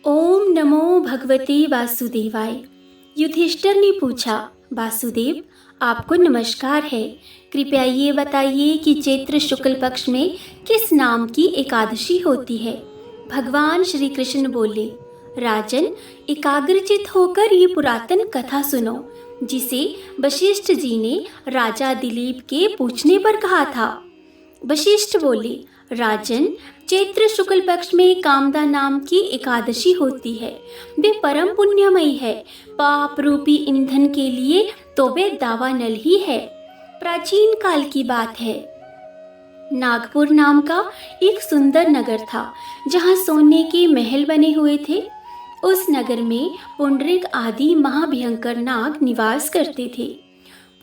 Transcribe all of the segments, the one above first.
ओम नमो भगवते वासुदेवाय। युधिष्ठिर ने पूछा, वासुदेव आपको नमस्कार है। कृपया ये बताइए कि चैत्र शुक्ल पक्ष में किस नाम की एकादशी होती है। भगवान श्री कृष्ण बोले, राजन, एकाग्रचित होकर ये पुरातन कथा सुनो, जिसे वशिष्ठ जी ने राजा दिलीप के पूछने पर कहा था। वशिष्ठ बोले, राजन, चैत्र शुक्ल पक्ष में कामदा नाम की एकादशी होती है। वे परम पुण्यमयी है। पाप रूपी ईंधन के लिए तो वे दावानल ही है। प्राचीन काल की बात है। नागपुर नाम का एक सुंदर नगर था, जहाँ सोने के महल बने हुए थे। उस नगर में पुंडरीक आदि महाभयंकर नाग निवास करते थे।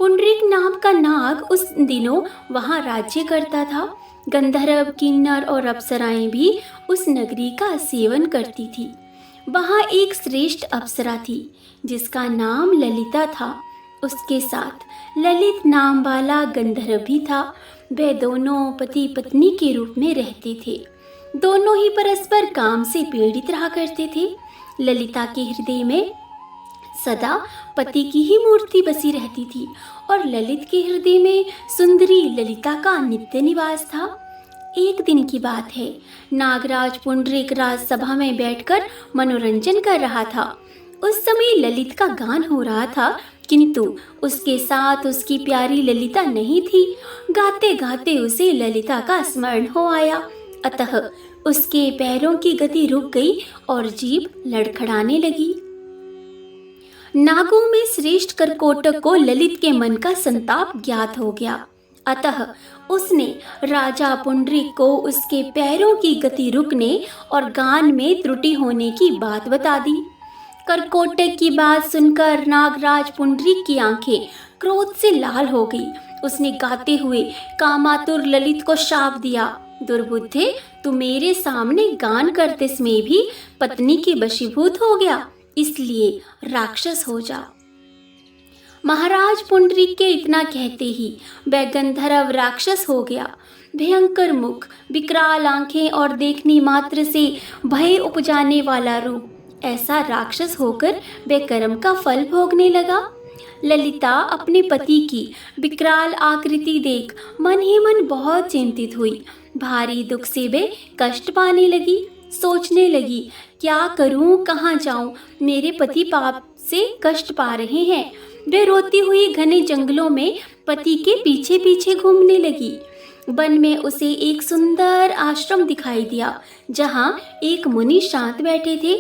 पुंडरीक नाम का नाग उस दिनों वहाँ राज्य करता था। गंधर्व, किन्नर और अप्सराएं भी उस नगरी का सेवन करती थी। वहाँ एक श्रेष्ठ अप्सरा थी, जिसका नाम ललिता था। उसके साथ ललित नाम वाला गंधर्व भी था। वे दोनों पति पत्नी के रूप में रहते थे। दोनों ही परस्पर काम से पीड़ित रहा करते थे। ललिता के हृदय में सदा पति की ही मूर्ति बसी रहती थी और ललित के हृदय में सुंदरी ललिता का नित्य निवास था। एक दिन की बात है। नागराज पुंडरीक राजसभा में बैठकर मनोरंजन कर रहा था। उस समय ललित का गान हो रहा था, किंतु उसके साथ उसकी प्यारी ललिता नहीं थी। गाते गाते उसे ललिता का स्मरण हो आया। अतः उसके पैरों की गति रुक गई और जीभ लड़खड़ाने लगी। नागों में श्रेष्ठ करकोटक को ललित के मन का संताप ज्ञात हो गया। अतः उसने राजा पुंडरीक को उसके पैरों की गति रुकने और गान में त्रुटि होने की बात बता दी। करकोटक की बात सुनकर नागराज पुंडरीक की आंखें क्रोध से लाल हो गई। उसने गाते हुए कामातुर ललित को शाप दिया, दुर्बुद्धे, तू मेरे सामने गान करते समय भी पत्नी के वशीभूत हो गया, इसलिए राक्षस हो जा। महाराज पुंडरीक के इतना कहते ही वह गंधर्व राक्षस हो गया। भयंकर मुख, विकराल आंखें और देखने मात्र से भय उपजाने वाला रूप, ऐसा राक्षस होकर वह कर्म का फल भोगने लगा। ललिता अपने पति की विकराल आकृति देख मन ही मन बहुत चिंतित हुई। भारी दुख से वे कष्ट पाने लगी। सोचने लगी, क्या करूं, कहाँ जाऊं, मेरे पति पाप से कष्ट पा रहे हैं। वे रोती हुई घने जंगलों में पति के पीछे पीछे घूमने लगी। वन में उसे एक सुंदर आश्रम दिखाई दिया, जहाँ एक मुनि शांत बैठे थे।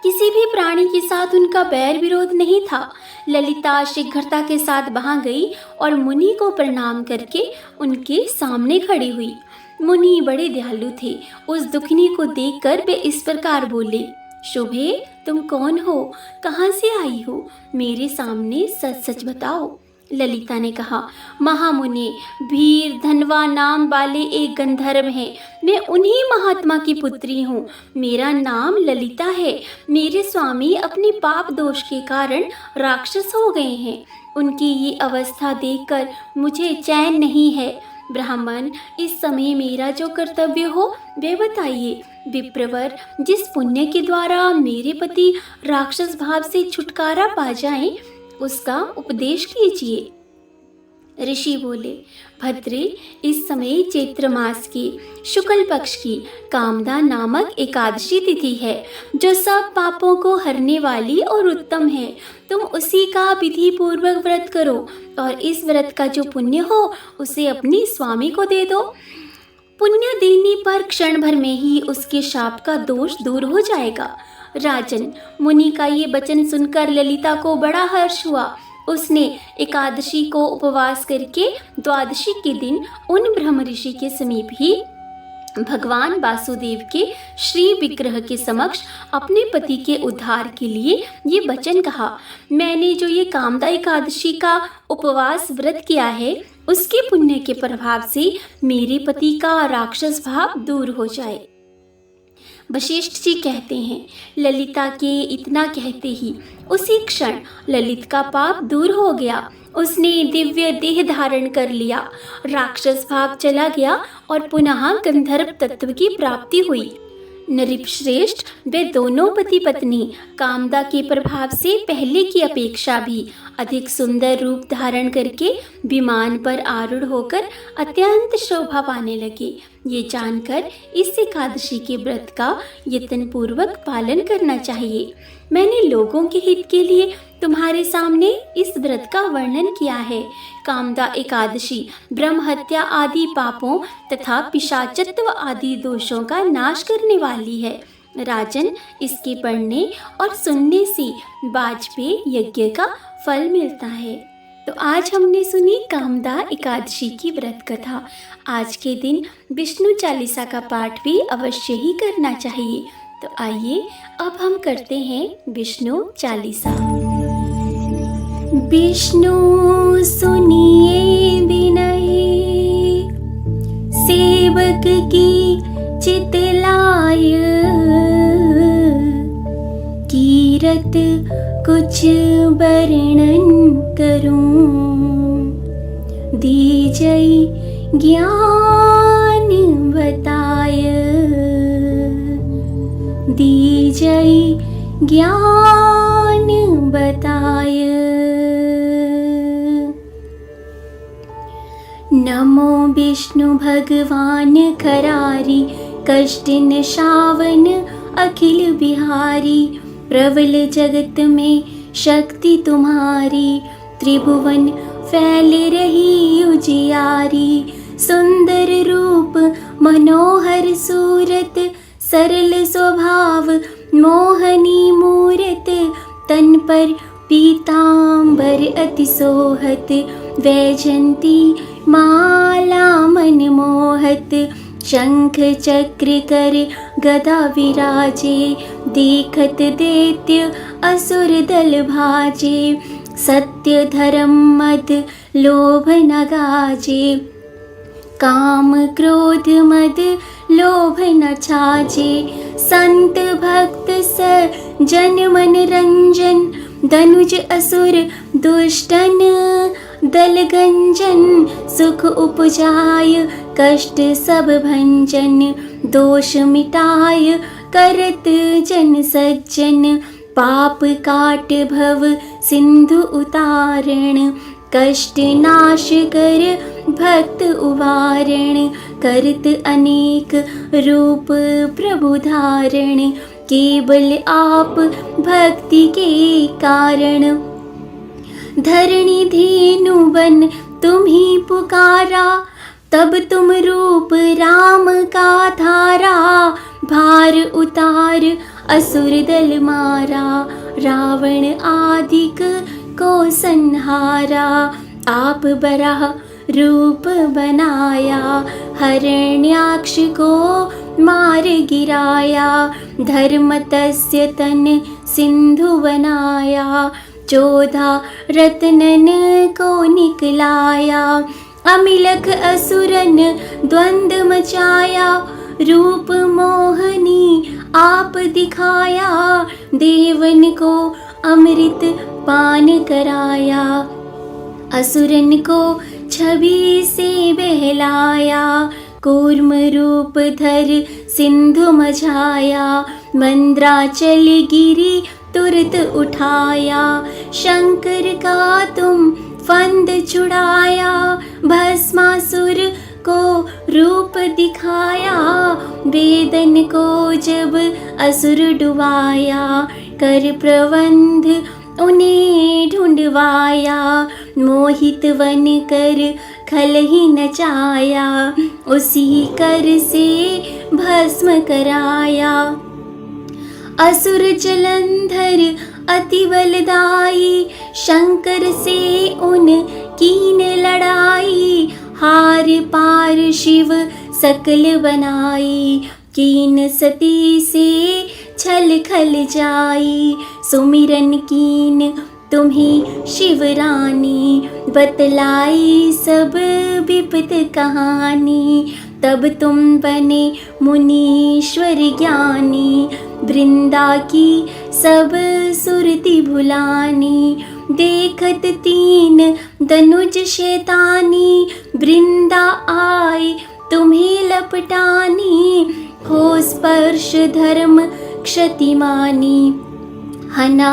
किसी भी प्राणी के साथ उनका बैर विरोध नहीं था। ललिता शीघ्रता के साथ वहां गई और मुनि को प्रणाम करके उनके सामने खड़ी हुई। मुनि बड़े दयालु थे। उस दुखिनी को देखकर वे इस प्रकार बोले, शुभे, तुम कौन हो, कहाँ से आई हो, मेरे सामने सच सच बताओ। ललिता ने कहा, महामुनि, भीर धनवा नाम वाले एक गंधर्व हैं। मैं उन्हीं महात्मा की पुत्री हूँ। मेरा नाम ललिता है। मेरे स्वामी अपने पाप दोष के कारण राक्षस हो गए हैं। उनकी ये अवस्था देखकर मुझे चैन नहीं है। ब्राह्मण, इस समय मेरा जो कर्तव्य हो वे बताइए। विप्रवर, जिस पुण्य के द्वारा मेरे पति राक्षस भाव से छुटकारा पा जाएं, उसका उपदेश कीजिए। ऋषि बोले, भद्रे, इस समय चैत्र मास की शुक्ल पक्ष की कामदा नामक एकादशी तिथि है, जो सब पापों को हरने वाली और उत्तम है। तुम उसी का विधि पूर्वक व्रत करो और इस व्रत का जो पुण्य हो उसे अपने स्वामी को दे दो। पुण्य देने पर क्षण भर में ही उसके शाप का दोष दूर हो जाएगा। राजन, मुनि का ये वचन सुनकर ललिता को बड़ा हर्ष हुआ। उसने एकादशी को उपवास करके द्वादशी के दिन उन ब्रह्म ऋषि के समीप ही भगवान वासुदेव के श्री विग्रह के समक्ष अपने पति के उद्धार के लिए ये वचन कहा, मैंने जो ये कामदा एकादशी का उपवास व्रत किया है, उसके पुण्य के प्रभाव से मेरे पति का राक्षस भाव दूर हो जाए। वशिष्ठ जी कहते हैं, ललिता के इतना कहते ही उसी क्षण ललित का पाप दूर हो गया। उसने दिव्य देह धारण कर लिया, राक्षस भाव चला गया और पुनः गंधर्व तत्व की प्राप्ति हुई। नृपश्रेष्ठ वे दोनों पति पत्नी कामदा के प्रभाव से पहले की अपेक्षा भी अधिक सुंदर रूप धारण करके विमान पर आरूढ़ होकर अत्यंत शोभा पाने लगे। ये जानकर इस एकादशी के व्रत का यत्न पूर्वक पालन करना चाहिए। मैंने लोगों के हित के लिए तुम्हारे सामने इस व्रत का वर्णन किया है। कामदा एकादशी ब्रह्म हत्या आदि पापों तथा पिशाचत्व आदि दोषों का नाश करने वाली है। राजन, इसके पढ़ने और सुनने से वाजपेय यज्ञ का फल मिलता है। तो आज हमने सुनी कामदा एकादशी की व्रत कथा। आज के दिन विष्णु चालीसा का पाठ भी अवश्य ही करना चाहिए। तो आइए अब हम करते हैं विष्णु चालीसा। विष्णु सुनिए विनय, सेवक की चितलाय, कीरत कुछ वर्णन करूं, दीजई ज्ञान बताय, दीजई ज्ञान बताय। नमो विष्णु भगवान खरारी, कष्ट निशावन अखिल बिहारी, प्रबल जगत में शक्ति तुम्हारी, त्रिभुवन फैल रही उजियारी, सुंदर रूप मनोहर सूरत, सरल स्वभाव मोहनी मूरत, तन पर पीतांबर अति सोहत, वैजंती माला मन मोहत, शंख चक्र कर गदा विराजे, देखत दैत्य असुर दल भाजे, सत्य धर्म मद लोभ न गाजे, काम क्रोध मद लोभ न छाजे, संत भक्त जन मन रंजन, धनुज असुर दुष्टन दल गंजन, सुख उपजाय कष्ट सब भंजन, दोष मिटाय करत जन सज्जन, पाप काट भव सिंधु उतारण, कष्ट नाश कर भक्त उबारण, करत अनेक रूप प्रभु धारण, केवल आप भक्ति के कारण, धरणी धेनु बन तुम्ही पुकारा, तब तुम रूप राम का धारा, भार उतार असुर दल मारा, रावण आदिक को संहारा, आप बराह रूप बनाया, हरण्याक्ष को मार गिराया, धर्म तस्य तन सिंधु बनाया, 14 रत्नन को निकलाया, अमिलख असुरन द्वंद मचाया, रूप मोहनी आप दिखाया, देवन को अमृत पान कराया, असुरन को छवि से बहलाया, कूर्म रूप धर सिंधु मझाया, मंद्राचल गिरी तुरत उठाया, शंकर का तुम फंद छुड़ाया, भस्मासुर को रूप दिखाया, वेदन को जब असुर डुबाया, कर प्रबंध उन्हें ढूंढवाया, मोहित वन कर खल ही नचाया, उसी कर से भस्म कराया, असुर जलंधर अति बलदाई, शंकर से उन कीन लड़ाई, हार पार शिव सकल बनाई, कीन सती से छल खल जाई, सुमिरन कीन तुम्हें शिवरानी, बतलाई सब विपत कहानी, तब तुम बने मुनीश्वर ज्ञानी, वृंदा की सब सुरति भुलानी, देखत 3 धनुज शैतानी, वृंदा आए तुम्हें लपटानी, हो स्पर्श धर्म क्षतिमानी, हना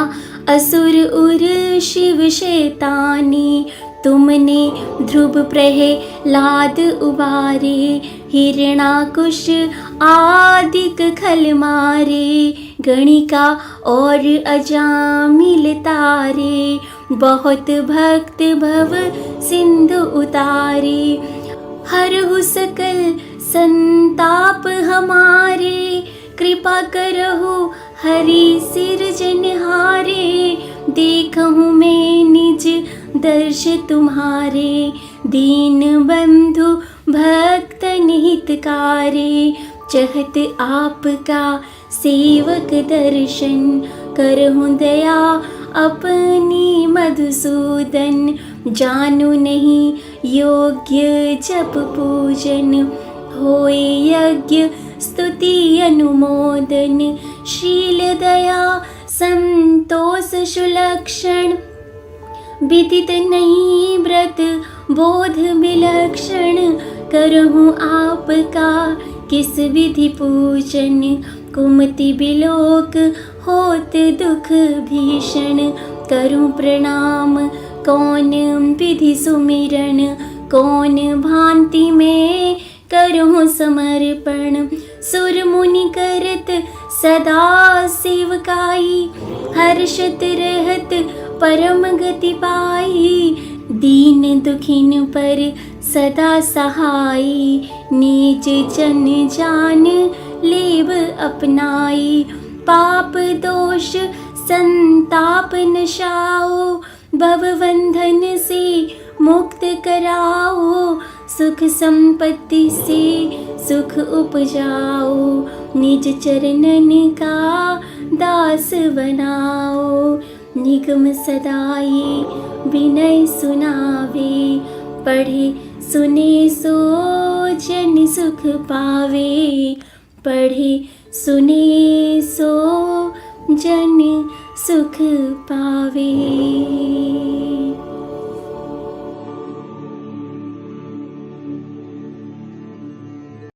असुर उर शिव शैतानी। तुमने ध्रुव प्रहलाद उबारे, हिरणाकुश आदिक खल मारे। गणिका और अजामिल तारे, बहुत भक्त भव सिंधु उतारे। हरहु सकल संताप हमारे, कृपा करहु हरि सिरजनहारे। देखहु मैं निज दर्श तुम्हारे, दीन बंधु भक्त निहितकारे। चहत आपका सेवक दर्शन, करहु दया अपनी मधुसूदन। जानु नहीं योग्य जप पूजन, होए यज्ञ स्तुति अनुमोदन। शील दया संतोष सुलक्षण, विदित नहीं व्रत बोध विलक्षण। करहु आपका किस विधि पूजन, कुमति बिलोक होत दुख भीषण। करूं प्रणाम कौन विधि सुमिरन, कौन भांति में करहु समर्पण। सुर मुनि करत सदा सेवकाई, हर्षत रहत परम गति पाई। दीन दुखिन पर सदा सहाई, नीच जन जान लेव अपनाई। पाप दोष संताप नशाओ, भवबंधन से मुक्त कराओ। सुख संपत्ति से सुख उपजाओ, निज चरणन का दास बनाओ। निगम सदाई विनय सुनावे, पढ़े सुने सो जन सुख पावे। पढ़े सुने सो जन सुख पावे।